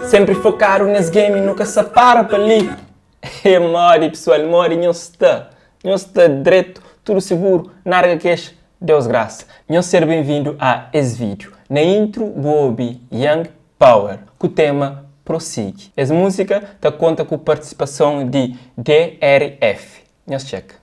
Sempre focaram nesse game, nunca se para para ali. É mori, pessoal, mori, não está direito, tudo seguro, nada queixa, Deus graça. Não ser bem-vindo a esse vídeo. Na intro, vou ouvir Young Power, com o tema Prossigue. Essa música conta com a participação de DRF. Não se checa.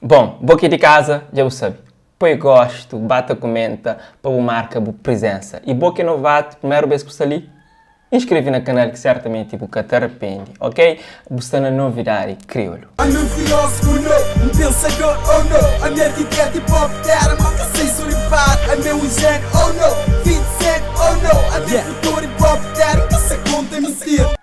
Bom, boca de casa, já o sabe. Põe gosto, bata comenta, para o marca a presença. E boca novato, primeira vez que você ali, inscreve no canal que certamente você te arrepende, ok? Você na novidade crioulo.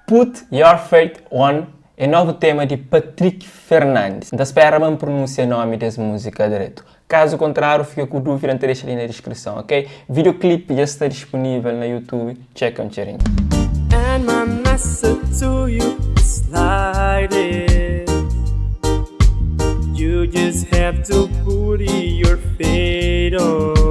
Put Your Faith On é novo tema de Patrick Fernandes. Da espera me pronuncia o nome dessa música direito. Caso contrário, fica com dúvida, deixa ali na descrição, ok? Videoclipe já está disponível no YouTube. Checa um cheirinho. And my message to you is like this. You just have to put your faith on.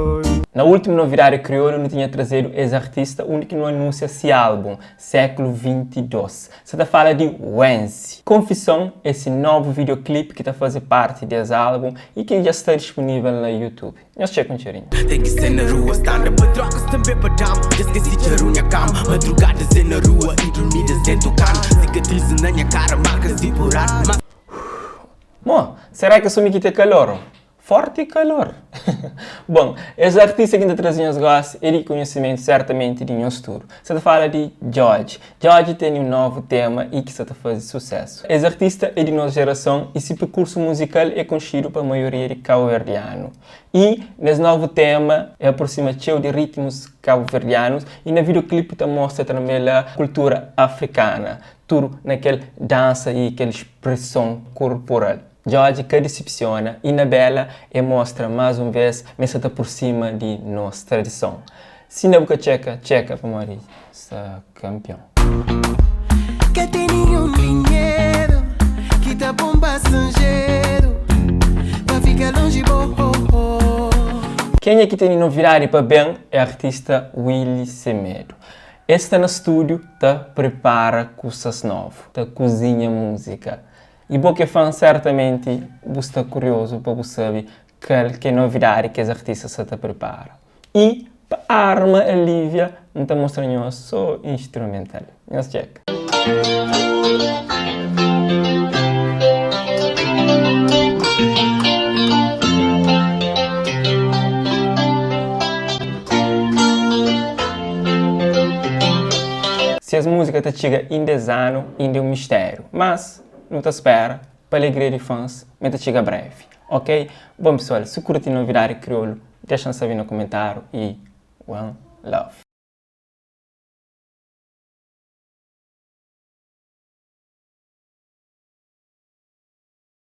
Na última novidade crioulo, não tinha trazido esse artista único que não anuncia esse álbum, século 22. Você está falando de Wensi. Confissão, esse novo videoclipe que está fazendo parte desse álbum e que já está disponível no YouTube. Nós checamos um cheirinho. Tem que ser na rua, stand up, drogas também para dama. Esqueci de charunha cama, madrugadas na rua, dormidas dentro do cano. Cicatrizes na minha cara, marcas de porado. Bom, será que assumi que tem calor? Forte calor. Bom, esse artista que ainda trazia os gostos e de conhecimento certamente de um estudo. Você fala de George. George tem um novo tema e que está fazendo sucesso. Esse artista é de nossa geração e seu percurso musical é conhecido para a maioria de cabo-verdiano. E nesse novo tema é aproximativo de ritmos cabo-verdianos e no videoclipe mostra também a cultura africana. Tudo naquela dança e aquela expressão corporal. George que decepciona e na bela e mostra mais uma vez, mas está por cima de nossa tradição. Se não boca checa para morrer, está campeão. Que tem nenhum dinheiro, que tá bom passageiro, para ficar longe Quem é que tem novidade para bem é o artista Willy Semedo. Este está no estúdio, prepara coisas novas, cozinha música. E você fã certamente você está curioso para você saber que novidade que os artistas se prepara. E para a arma alívia, não está mostrando só instrumental. Vamos check. Se as músicas te chegam em desano, ainda é um mistério. Mas não te espera, para a alegria de fãs, mas chega breve, ok? Bom pessoal, se curte a novidade crioulo, deixa saber no comentário e one love.